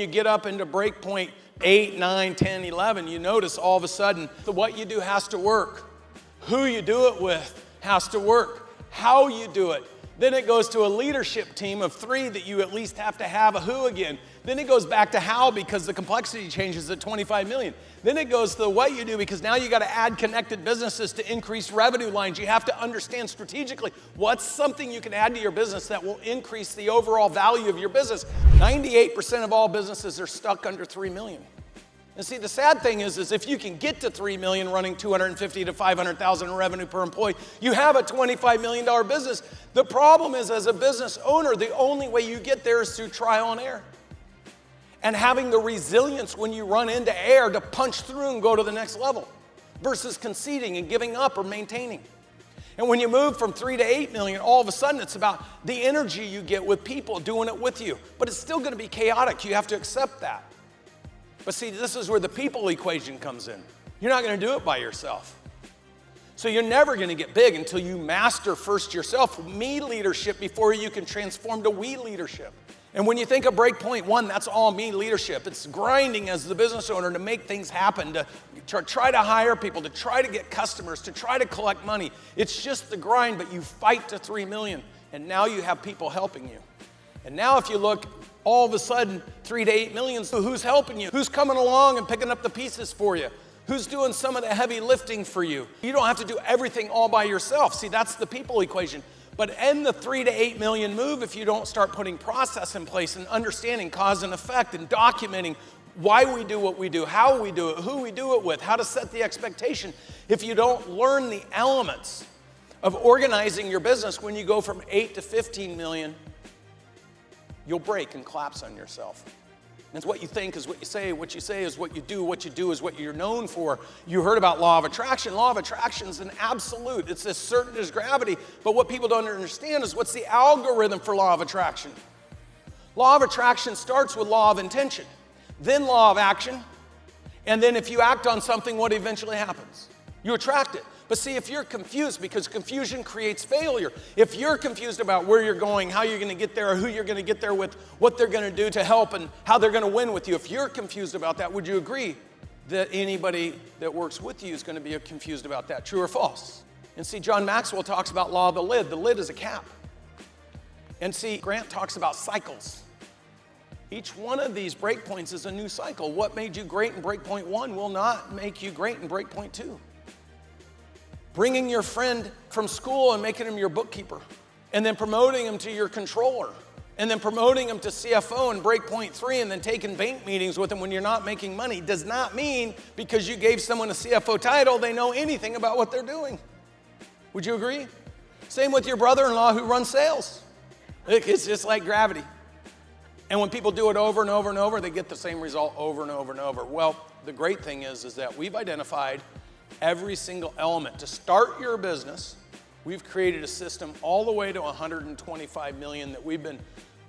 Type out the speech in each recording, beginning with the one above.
you get up into break point 8, 9, 10, 11, you notice all of a sudden that what you do has to work. Who you do it with has to work. How you do it. Then it goes to a leadership team of 3 that you at least have to have a who again. Then it goes back to how because the complexity changes at 25 million. Then it goes to the what you do because now you got to add connected businesses to increase revenue lines. You have to understand strategically what's something you can add to your business that will increase the overall value of your business. 98% of all businesses are stuck under 3 million. And see, the sad thing is if you can get to 3 million running 250 to 500,000 in revenue per employee, you have a $25 million business. The problem is, as a business owner, the only way you get there is through trial and error. And having the resilience when you run into air to punch through and go to the next level versus conceding and giving up or maintaining. And when you move from 3 to 8 million, all of a sudden it's about the energy you get with people doing it with you. But it's still going to be chaotic. You have to accept that. But see, this is where the people equation comes in. You're not going to do it by yourself. So you're never going to get big until you master first yourself, me leadership, before you can transform to we leadership. And when you think of breakpoint 1, that's all me leadership. It's grinding as the business owner to make things happen, to try to hire people, to try to get customers, to try to collect money. It's just the grind, but you fight to 3 million. And now you have people helping you. And now if you look, all of a sudden, 3 to 8 million, so who's helping you? Who's coming along and picking up the pieces for you? Who's doing some of the heavy lifting for you? You don't have to do everything all by yourself. See, that's the people equation. But end the 3 to 8 million move if you don't start putting process in place and understanding cause and effect and documenting why we do what we do, how we do it, who we do it with, how to set the expectation. If you don't learn the elements of organizing your business when you go from 8 to 15 million, you'll break and collapse on yourself. It's what you think is what you say is what you do is what you're known for. You heard about law of attraction. Law of attraction is an absolute. It's as certain as gravity. But what people don't understand is what's the algorithm for law of attraction. Law of attraction starts with law of intention, then law of action, and then if you act on something, what eventually happens? You attract it. But see, if you're confused, because confusion creates failure, if you're confused about where you're going, how you're going to get there, or who you're going to get there with, what they're going to do to help, and how they're going to win with you, if you're confused about that, would you agree that anybody that works with you is going to be confused about that? True or false? And see, John Maxwell talks about law of the lid. The lid is a cap. And see, Grant talks about cycles. Each one of these breakpoints is a new cycle. What made you great in breakpoint 1 will not make you great in breakpoint 2. Bringing your friend from school and making him your bookkeeper, and then promoting him to your controller, and then promoting him to CFO in breakpoint 3, and then taking bank meetings with him when you're not making money does not mean because you gave someone a CFO title, they know anything about what they're doing. Would you agree? Same with your brother-in-law who runs sales. It's just like gravity. And when people do it over and over and over, they get the same result over and over and over. Well, the great thing is that we've identified every single element. To start your business, we've created a system all the way to 125 million that we've been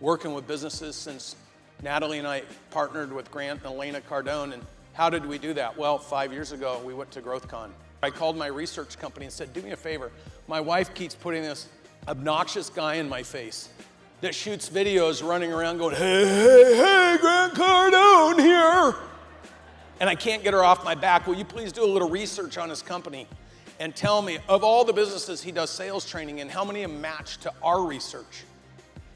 working with businesses since Natalie and I partnered with Grant and Elena Cardone. And how did we do that? Well, 5 years ago, we went to GrowthCon. I called my research company and said, do me a favor. My wife keeps putting this obnoxious guy in my face that shoots videos running around going, hey, Grant Cardone here. And I can't get her off my back. Will you please do a little research on his company and tell me, of all the businesses he does sales training in, how many have matched to our research?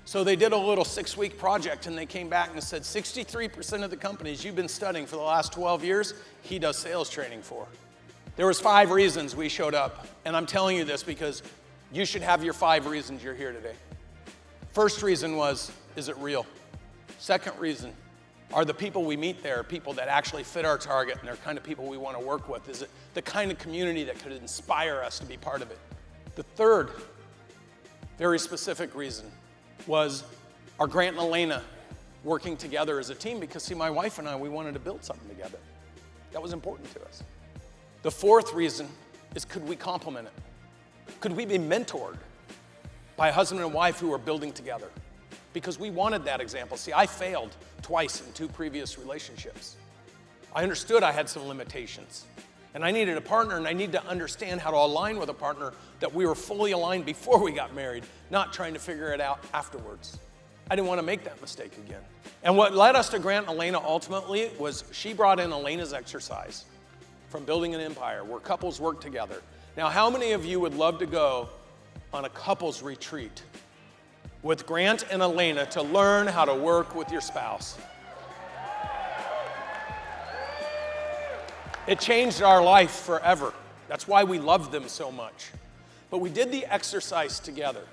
So they did a little 6-week project, and they came back and said 63% of the companies you've been studying for the last 12 years, he does sales training for. There was 5 reasons we showed up, and I'm telling you this because you should have your 5 reasons you're here today. First reason was, is it real? Second reason, are the people we meet there people that actually fit our target and they're kind of people we want to work with? Is it the kind of community that could inspire us to be part of it? The third, very specific reason was, are Grant and Elena working together as a team? Because see, my wife and I, we wanted to build something together. That was important to us. The fourth reason is, could we complement it? Could we be mentored by a husband and wife who are building together? Because we wanted that example. See, I failed twice in 2 previous relationships. I understood I had some limitations. And I needed a partner, and I needed to understand how to align with a partner that we were fully aligned before we got married, not trying to figure it out afterwards. I didn't want to make that mistake again. And what led us to Grant and Elena ultimately was she brought in Elena's exercise from Building an Empire, where couples work together. Now, how many of you would love to go on a couples retreat with Grant and Elena to learn how to work with your spouse? It changed our life forever. That's why we love them so much. But we did the exercise together.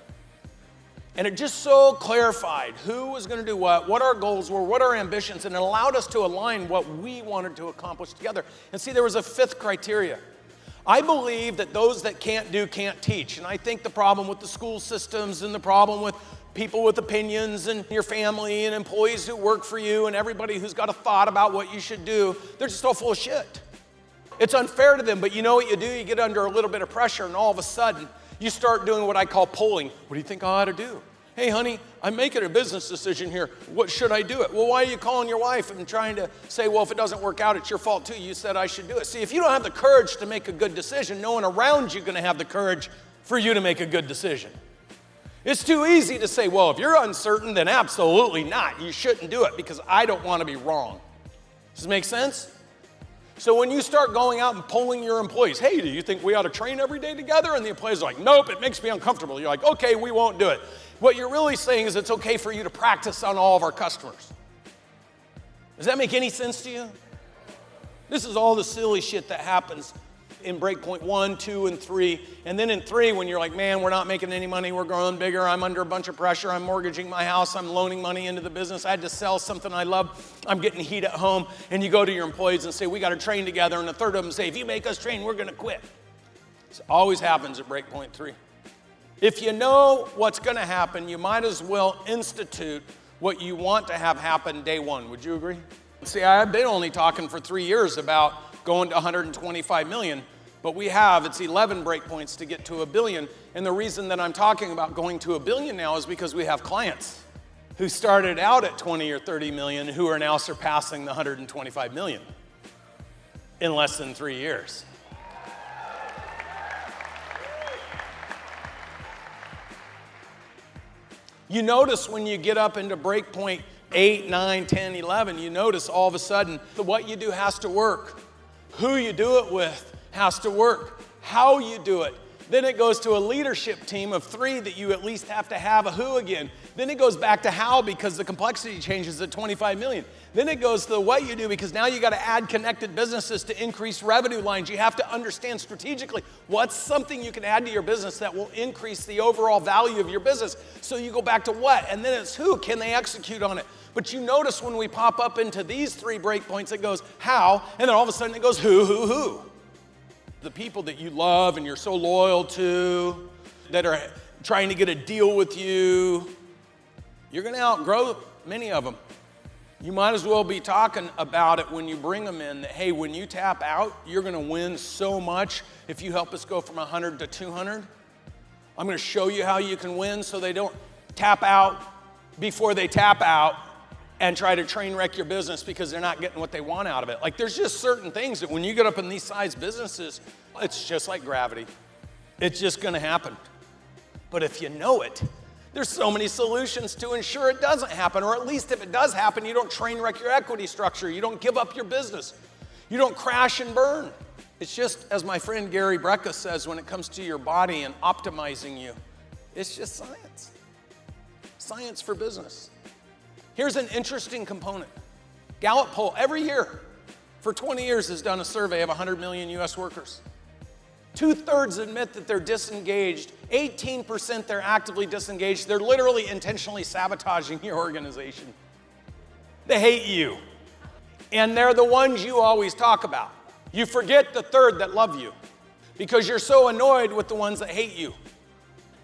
And it just so clarified who was going to do what our goals were, what our ambitions, and it allowed us to align what we wanted to accomplish together. And see, there was a fifth criteria. I believe that those that can't do can't teach. And I think the problem with the school systems and the problem with people with opinions and your family and employees who work for you and everybody who's got a thought about what you should do, they're just all full of shit. It's unfair to them, but you know what you do? You get under a little bit of pressure and all of a sudden you start doing what I call polling. What do you think I ought to do? Hey, honey, I'm making a business decision here. What should I do it? Well, why are you calling your wife and trying to say, well, if it doesn't work out, it's your fault too. You said I should do it. See, if you don't have the courage to make a good decision, no one around you is going to have the courage for you to make a good decision. It's too easy to say, well, if you're uncertain, then absolutely not. You shouldn't do it because I don't want to be wrong. Does it make sense? So when you start going out and polling your employees, hey, do you think we ought to train every day together? And the employees are like, nope, it makes me uncomfortable. You're like, okay, we won't do it. What you're really saying is it's okay for you to practice on all of our customers. Does that make any sense to you? This is all the silly shit that happens in breakpoint 1, 2, and 3. And then in 3, when you're like, man, we're not making any money, we're growing bigger, I'm under a bunch of pressure, I'm mortgaging my house, I'm loaning money into the business, I had to sell something I love, I'm getting heat at home, and you go to your employees and say, we got to train together, and a third of them say, if you make us train, we're going to quit. This always happens at breakpoint 3. If you know what's going to happen, you might as well institute what you want to have happen day one. Would you agree? See, I've been only talking for 3 years about going to 125 million, but it's 11 breakpoints to get to $1 billion. And the reason that I'm talking about going to $1 billion now is because we have clients who started out at 20 or 30 million who are now surpassing the 125 million in less than 3 years. You notice when you get up into breakpoint 8, 9, 10, 11, you notice all of a sudden that what you do has to work. Who you do it with has to work. How you do it. Then it goes to a leadership team of 3 that you at least have to have a who again. Then it goes back to how because the complexity changes at 25 million. Then it goes to the what you do because now you got to add connected businesses to increase revenue lines. You have to understand strategically what's something you can add to your business that will increase the overall value of your business. So you go back to what, and then it's who, can they execute on it? But you notice when we pop up into these 3 breakpoints, it goes how, and then all of a sudden it goes who. The people that you love and you're so loyal to, that are trying to get a deal with you, you're going to outgrow many of them. You might as well be talking about it when you bring them in that, hey, when you tap out, you're going to win so much if you help us go from 100 to 200. I'm going to show you how you can win so they don't tap out before they tap out and try to train wreck your business because they're not getting what they want out of it. Like there's just certain things that when you get up in these size businesses, it's just like gravity. It's just going to happen. But if you know it, there's so many solutions to ensure it doesn't happen, or at least if it does happen, you don't train wreck your equity structure. You don't give up your business. You don't crash and burn. It's just, as my friend Gary Brecka says, when it comes to your body and optimizing you, it's just science. Science for business. Here's an interesting component. Gallup poll every year for 20 years has done a survey of 100 million US workers. 2/3 admit that they're disengaged. 18% they're actively disengaged. They're literally intentionally sabotaging your organization. They hate you. And they're the ones you always talk about. You forget the third that love you because you're so annoyed with the ones that hate you.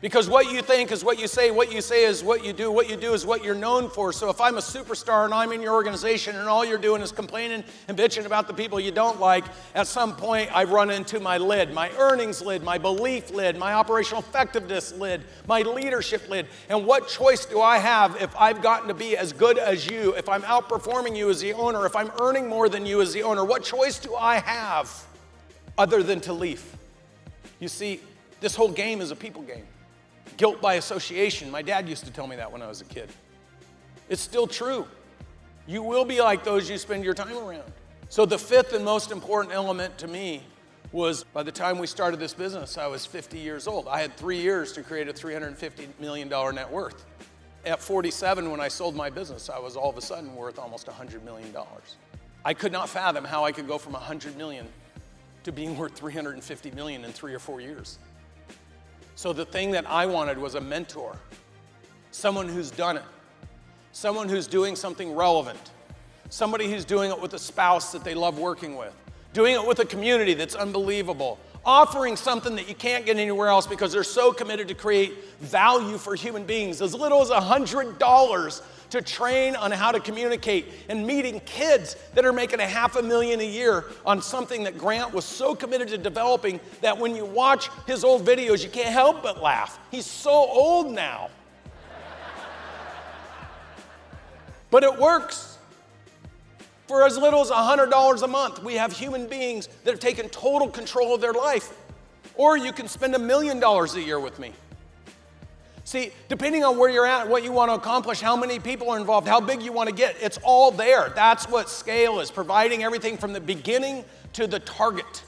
Because what you think is what you say is what you do is what you're known for. So if I'm a superstar and I'm in your organization and all you're doing is complaining and bitching about the people you don't like, at some point I run into my lid, my earnings lid, my belief lid, my operational effectiveness lid, my leadership lid. And what choice do I have if I've gotten to be as good as you, if I'm outperforming you as the owner, if I'm earning more than you as the owner? What choice do I have other than to leave? You see, this whole game is a people game. Guilt by association. My dad used to tell me that when I was a kid. It's still true. You will be like those you spend your time around. So the fifth and most important element to me was, by the time we started this business, I was 50 years old. I had 3 years to create a $350 million net worth. At 47, when I sold my business, I was all of a sudden worth almost $100 million. I could not fathom how I could go from $100 million to being worth $350 million in 3 or 4 years. So the thing that I wanted was a mentor, someone who's done it, someone who's doing something relevant, somebody who's doing it with a spouse that they love working with, doing it with a community that's unbelievable, offering something that you can't get anywhere else because they're so committed to create value for human beings, as little as $100 to train on how to communicate, and meeting kids that are making $500,000 a year on something that Grant was so committed to developing that when you watch his old videos, you can't help but laugh. He's so old now. But it works. For as little as $100 a month, we have human beings that have taken total control of their life. Or you can spend $1 million a year with me. See, depending on where you're at, what you want to accomplish, how many people are involved, how big you want to get, it's all there. That's what scale is, providing everything from the beginning to the target.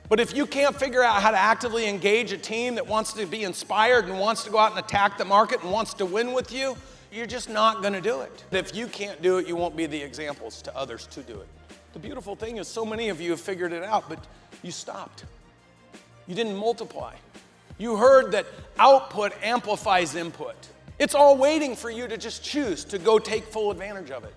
But if you can't figure out how to actively engage a team that wants to be inspired and wants to go out and attack the market and wants to win with you, you're just not going to do it. If you can't do it, you won't be the examples to others to do it. The beautiful thing is so many of you have figured it out, but you stopped. You didn't multiply. You heard that output amplifies input. It's all waiting for you to just choose to go take full advantage of it.